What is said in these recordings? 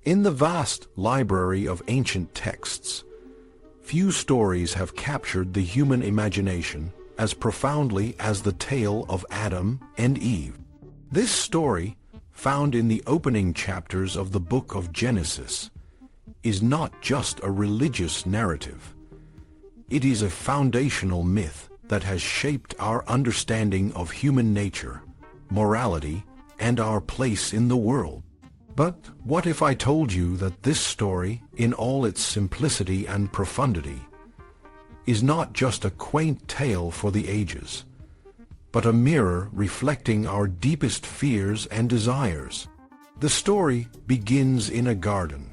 In the vast library of ancient texts, few stories have captured the human imagination as profoundly as the tale of Adam and Eve. This story, found in the opening chapters of the book of Genesis, is not just a religious narrative. It is a foundational myth that has shaped our understanding of human nature, morality, and our place in the world. But what if I told you that this story, in all its simplicity and profundity, is not just a quaint tale for the ages, but a mirror reflecting our deepest fears and desires? The story begins in a garden,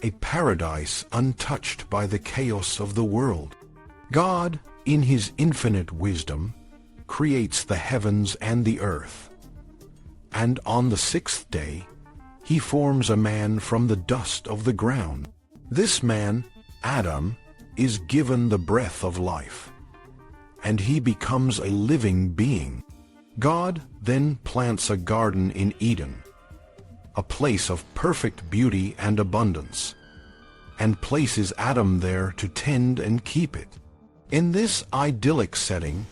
a paradise untouched by the chaos of the world. God, in his infinite wisdom, creates the heavens and the earth. And on the sixth day, he forms a man from the dust of the ground. This man, Adam, is given the breath of life, and he becomes a living being. God then plants a garden in Eden, a place of perfect beauty and abundance, and places Adam there to tend and keep it. In this idyllic setting,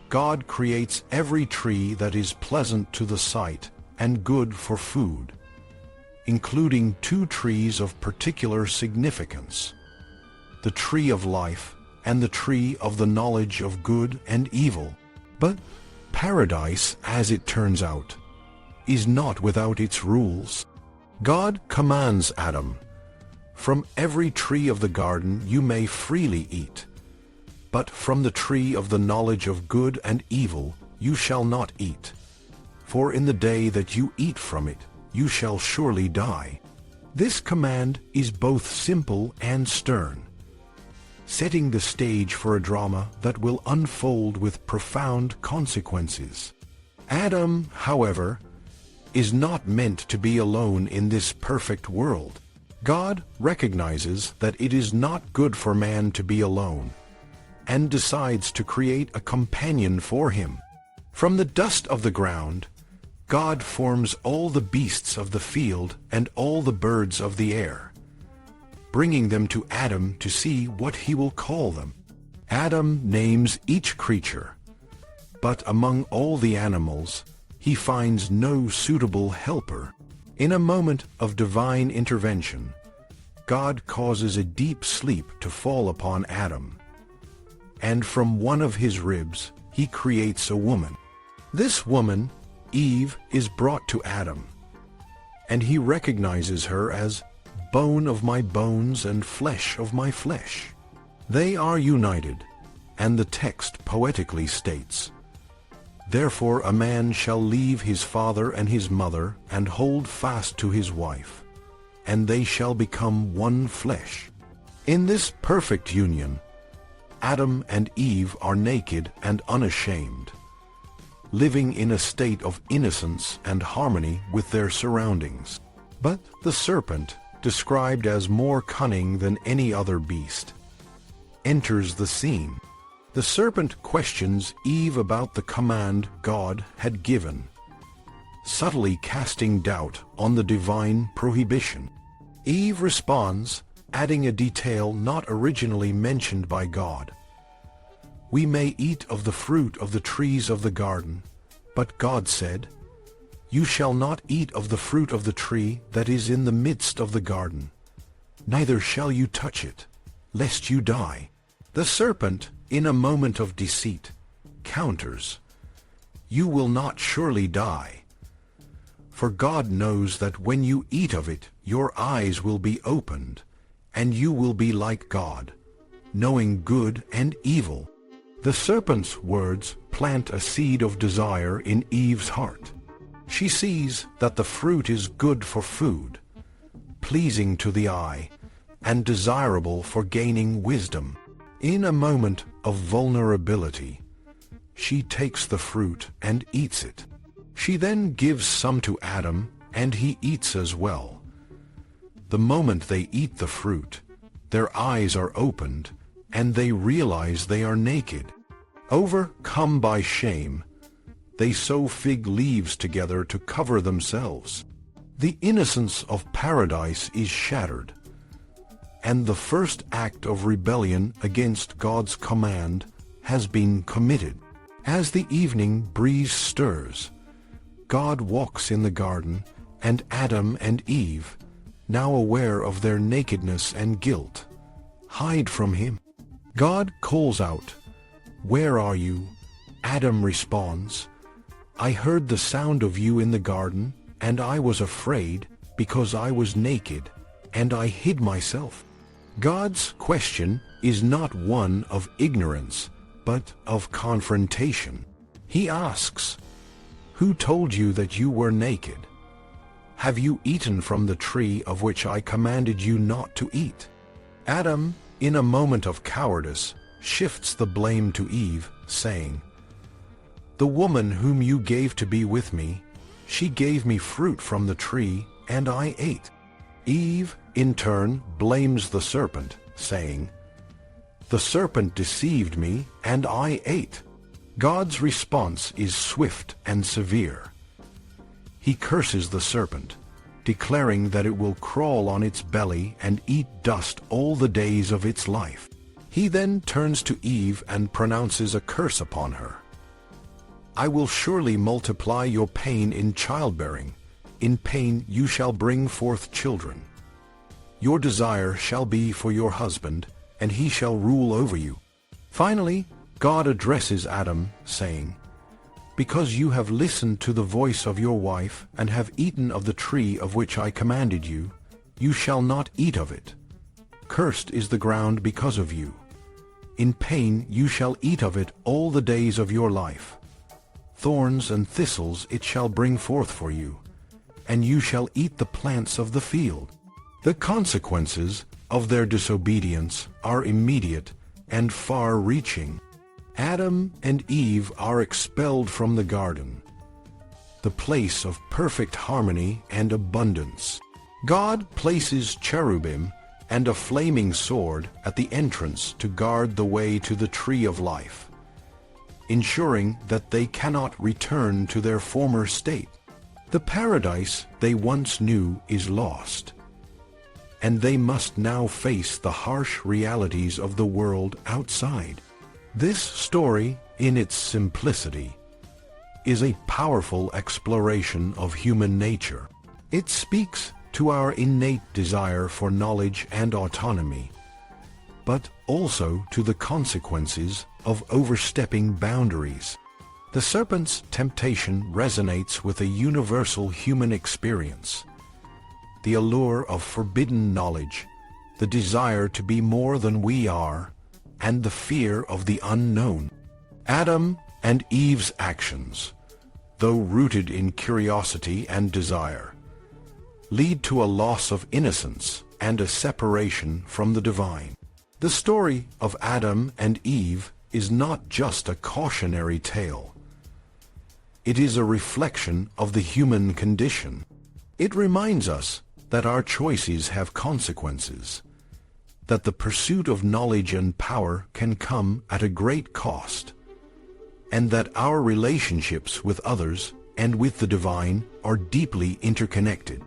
God creates every tree that is pleasant to the sight and good for food, including two trees of particular significance: the tree of life and the tree of the knowledge of good and evil. But paradise, as it turns out, is not without its rules. God commands Adam, "From every tree of the garden you may freely eat, but from the tree of the knowledge of good and evil you shall not eat, for in the day that you eat from it you shall surely die." This command is both simple and stern, setting the stage for a drama that will unfold with profound consequences. Adam, however, is not meant to be alone in this perfect world. God recognizes that it is not good for man to be alone, and decides to create a companion for him. From the dust of the ground, God forms all the beasts of the field and all the birds of the air, bringing them to Adam to see what he will call them. Adam names each creature, but among all the animals, he finds no suitable helper. In a moment of divine intervention, God causes a deep sleep to fall upon Adam, and from one of his ribs he creates a woman. This woman, Eve, is brought to Adam, and he recognizes her as bone of my bones and flesh of my flesh. They are united, and the text poetically states, "Therefore a man shall leave his father and his mother and hold fast to his wife, and they shall become one flesh." In this perfect union, Adam and Eve are naked and unashamed, living in a state of innocence and harmony with their surroundings. But the serpent, described as more cunning than any other beast, enters the scene. The serpent questions Eve about the command God had given, subtly casting doubt on the divine prohibition. Eve responds, adding a detail not originally mentioned by God. "We may eat of the fruit of the trees of the garden, but God said, 'You shall not eat of the fruit of the tree that is in the midst of the garden, neither shall you touch it, lest you die.'" The serpent, in a moment of deceit, counters, "You will not surely die. For God knows that when you eat of it, your eyes will be opened, and you will be like God, knowing good and evil." The serpent's words plant a seed of desire in Eve's heart. She sees that the fruit is good for food, pleasing to the eye, and desirable for gaining wisdom. In a moment of vulnerability, she takes the fruit and eats it. She then gives some to Adam, and he eats as well. The moment they eat the fruit, their eyes are opened, and they realize they are naked. Overcome by shame, they sew fig leaves together to cover themselves. The innocence of paradise is shattered, and the first act of rebellion against God's command has been committed. As the evening breeze stirs, God walks in the garden, and Adam and Eve, now aware of their nakedness and guilt, hide from him. God calls out, "Where are you?" Adam responds, "I heard the sound of you in the garden, and I was afraid, because I was naked, and I hid myself." God's question is not one of ignorance, but of confrontation. He asks, "Who told you that you were naked? Have you eaten from the tree of which I commanded you not to eat?" Adam, in a moment of cowardice, shifts the blame to Eve, saying, "The woman whom you gave to be with me, she gave me fruit from the tree, and I ate." Eve, in turn, blames the serpent, saying, "The serpent deceived me, and I ate." God's response is swift and severe. He curses the serpent, declaring that it will crawl on its belly and eat dust all the days of its life. He then turns to Eve and pronounces a curse upon her. "I will surely multiply your pain in childbearing. In pain you shall bring forth children. Your desire shall be for your husband, and he shall rule over you." Finally, God addresses Adam, saying, "Because you have listened to the voice of your wife, and have eaten of the tree of which I commanded you, you shall not eat of it. Cursed is the ground because of you. In pain you shall eat of it all the days of your life. Thorns and thistles it shall bring forth for you, and you shall eat the plants of the field." The consequences of their disobedience are immediate and far-reaching. Adam and Eve are expelled from the garden, the place of perfect harmony and abundance. God places cherubim and a flaming sword at the entrance to guard the way to the tree of life, ensuring that they cannot return to their former state. The paradise they once knew is lost, and they must now face the harsh realities of the world outside. This story, in its simplicity, is a powerful exploration of human nature. It speaks to our innate desire for knowledge and autonomy, but also to the consequences of overstepping boundaries. The serpent's temptation resonates with a universal human experience: the allure of forbidden knowledge, the desire to be more than we are, and the fear of the unknown. Adam and Eve's actions, though rooted in curiosity and desire, lead to a loss of innocence and a separation from the divine. The story of Adam and Eve is not just a cautionary tale. It is a reflection of the human condition. It reminds us that our choices have consequences, that the pursuit of knowledge and power can come at a great cost, and that our relationships with others and with the divine are deeply interconnected.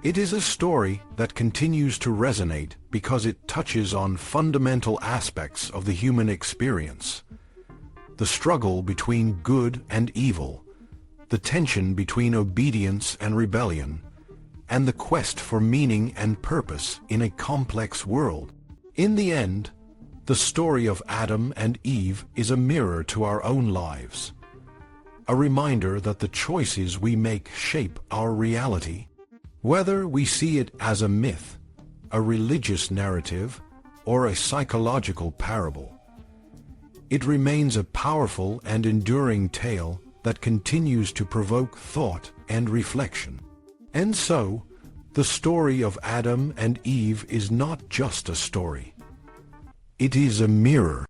It is a story that continues to resonate because it touches on fundamental aspects of the human experience: the struggle between good and evil, the tension between obedience and rebellion, and the quest for meaning and purpose in a complex world. In the end, the story of Adam and Eve is a mirror to our own lives, a reminder that the choices we make shape our reality. Whether we see it as a myth, a religious narrative, or a psychological parable, it remains a powerful and enduring tale that continues to provoke thought and reflection. And so, the story of Adam and Eve is not just a story. It is a mirror